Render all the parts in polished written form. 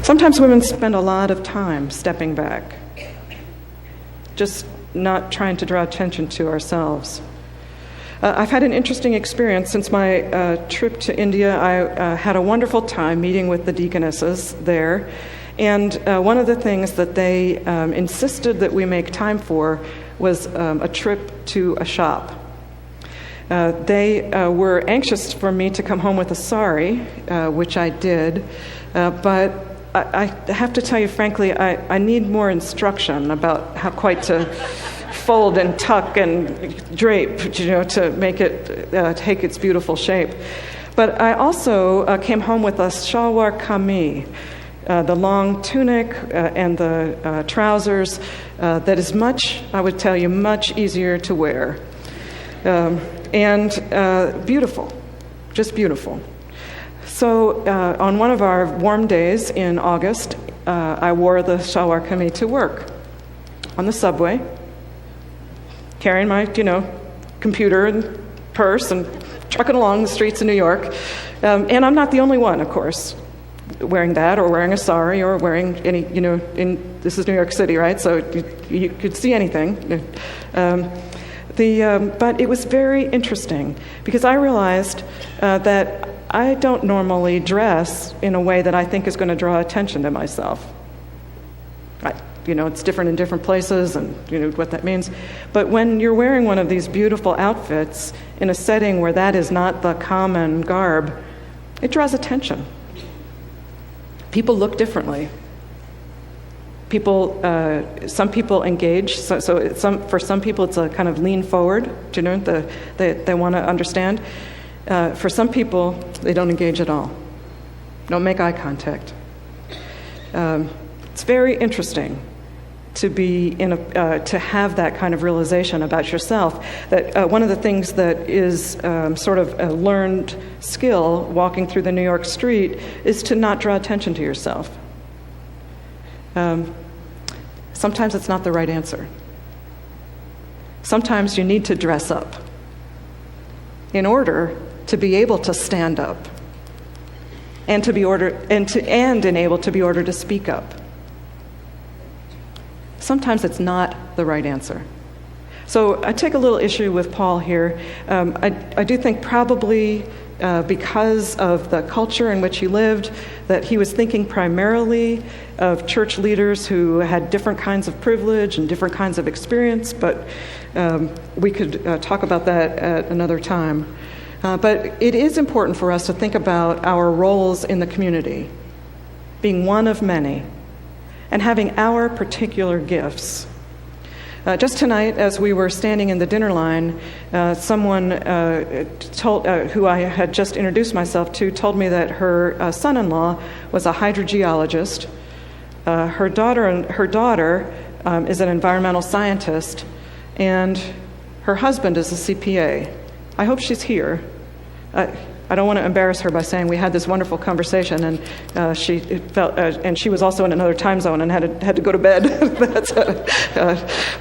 Sometimes women spend a lot of time stepping back, just not trying to draw attention to ourselves. I've had an interesting experience since my trip to India. I had a wonderful time meeting with the deaconesses there. And one of the things that they insisted that we make time for was a trip to a shop. They were anxious for me to come home with a sari, which I did. But I have to tell you, frankly, I need more instruction about how quite to fold and tuck and drape, to make it take its beautiful shape. But I also came home with a wnccumw, the long tunic and the trousers that is I would tell you, much easier to wear. And beautiful, just beautiful. So on one of our warm days in August, I wore the wnccumw to work on the subway, carrying my, computer and purse and trucking along the streets of New York. And I'm not the only one, of course, wearing that or wearing a sari or wearing any, this is New York City, right? So you could see anything. But it was very interesting because I realized that I don't normally dress in a way that I think is going to draw attention to myself. It's different in different places and what that means. But when you're wearing one of these beautiful outfits in a setting where that is not the common garb, it draws attention. People look differently. Some people engage. So for some people, it's a kind of lean forward. They want to understand. For some people, they don't engage at all. Don't make eye contact. It's very interesting to be to have that kind of realization about yourself. That one of the things that is sort of a learned skill walking through the New York street is to not draw attention to yourself. Sometimes it's not the right answer. Sometimes you need to dress up in order to be able to stand up and able to be ordered to speak up. Sometimes it's not the right answer. So I take a little issue with Paul here. I do think probably because of the culture in which he lived, that he was thinking primarily of church leaders who had different kinds of privilege and different kinds of experience, but we could talk about that at another time. But it is important for us to think about our roles in the community, being one of many, and having our particular gifts. Just tonight, as we were standing in the dinner line, someone who I had just introduced myself to told me that her son-in-law was a hydrogeologist. Her daughter is an environmental scientist, and her husband is a CPA. I hope she's here. I don't want to embarrass her by saying we had this wonderful conversation, and she felt, and she was also in another time zone and had to go to bed.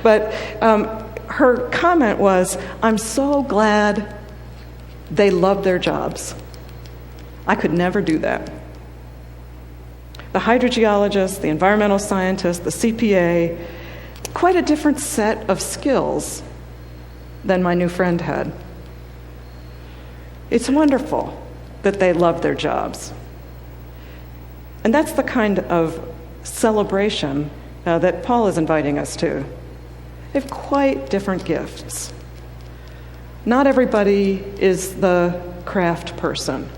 But her comment was, "I'm so glad they love their jobs. I could never do that." The hydrogeologist, the environmental scientist, the CPA, quite a different set of skills than my new friend had. It's wonderful that they love their jobs. And that's the kind of celebration that Paul is inviting us to. They have quite different gifts. Not everybody is the craft person.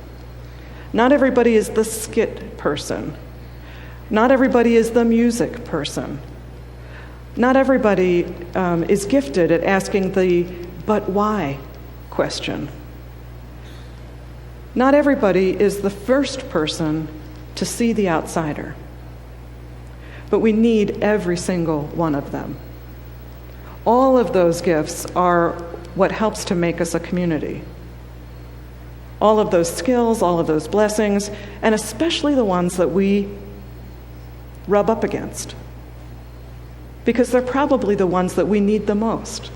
Not everybody is the skit person. Not everybody is the music person. Not everybody is gifted at asking the "but why" question. Not everybody is the first person to see the outsider. But we need every single one of them. All of those gifts are what helps to make us a community. All of those skills, all of those blessings, and especially the ones that we rub up against. Because they're probably the ones that we need the most.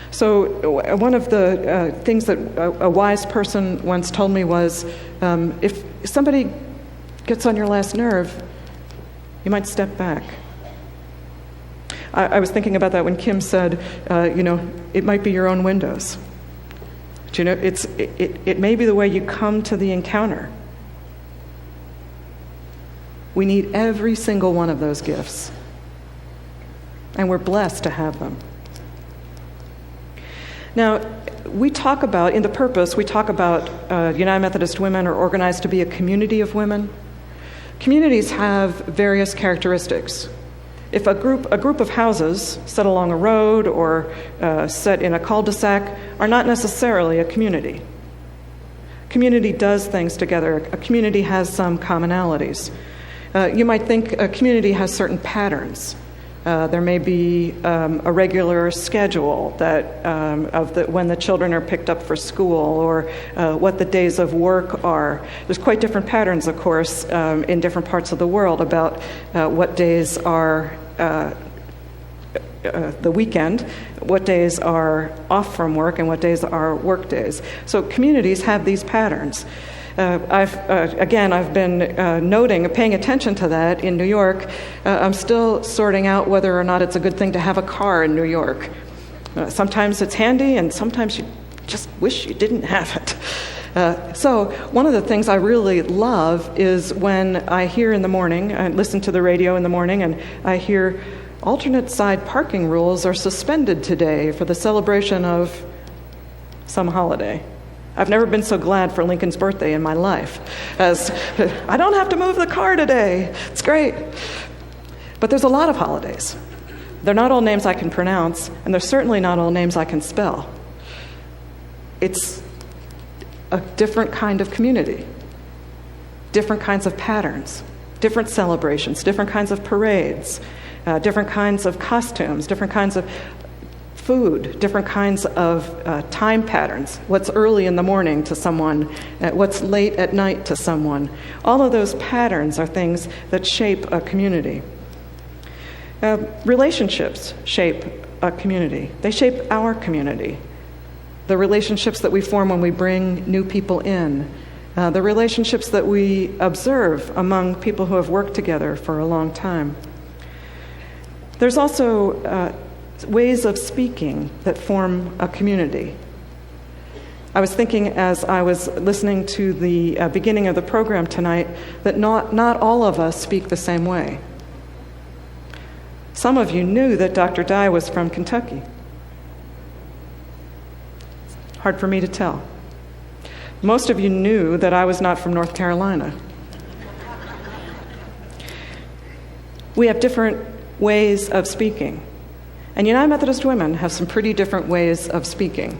So one of the things that a wise person once told me was, if somebody gets on your last nerve, you might step back. I was thinking about that when Kim said, it might be your own windows. But, it may be the way you come to the encounter. We need every single one of those gifts. And we're blessed to have them. Now, we talk about, in the purpose, we talk about United Methodist Women are organized to be a community of women. Communities have various characteristics. If a group of houses set along a road or set in a cul-de-sac are not necessarily a community. Community does things together. A community has some commonalities. You might think a community has certain patterns. There may be a regular schedule that when the children are picked up for school, or what the days of work are. There's quite different patterns, of course, in different parts of the world about what days are the weekend, what days are off from work, and what days are work days. So communities have these patterns. I've been paying attention to that in New York. I'm still sorting out whether or not it's a good thing to have a car in New York. Sometimes it's handy, and sometimes you just wish you didn't have it. So one of the things I really love is when I hear in the morning, I listen to the radio in the morning, and I hear alternate side parking rules are suspended today for the celebration of some holiday. I've never been so glad for Lincoln's birthday in my life, as I don't have to move the car today. It's great. But there's a lot of holidays. They're not all names I can pronounce, and they're certainly not all names I can spell. It's a different kind of community, different kinds of patterns, different celebrations, different kinds of parades, different kinds of costumes, different kinds of food, different kinds of time patterns, what's early in the morning to someone, what's late at night to someone. All of those patterns are things that shape a community. Relationships shape a community. They shape our community. The relationships that we form when we bring new people in, the relationships that we observe among people who have worked together for a long time. There's also ways of speaking that form a community. I was thinking as I was listening to the beginning of the program tonight that not all of us speak the same way. Some of you knew that Dr. Dye was from Kentucky. Hard for me to tell. Most of you knew that I was not from North Carolina. We have different ways of speaking. And United Methodist Women have some pretty different ways of speaking.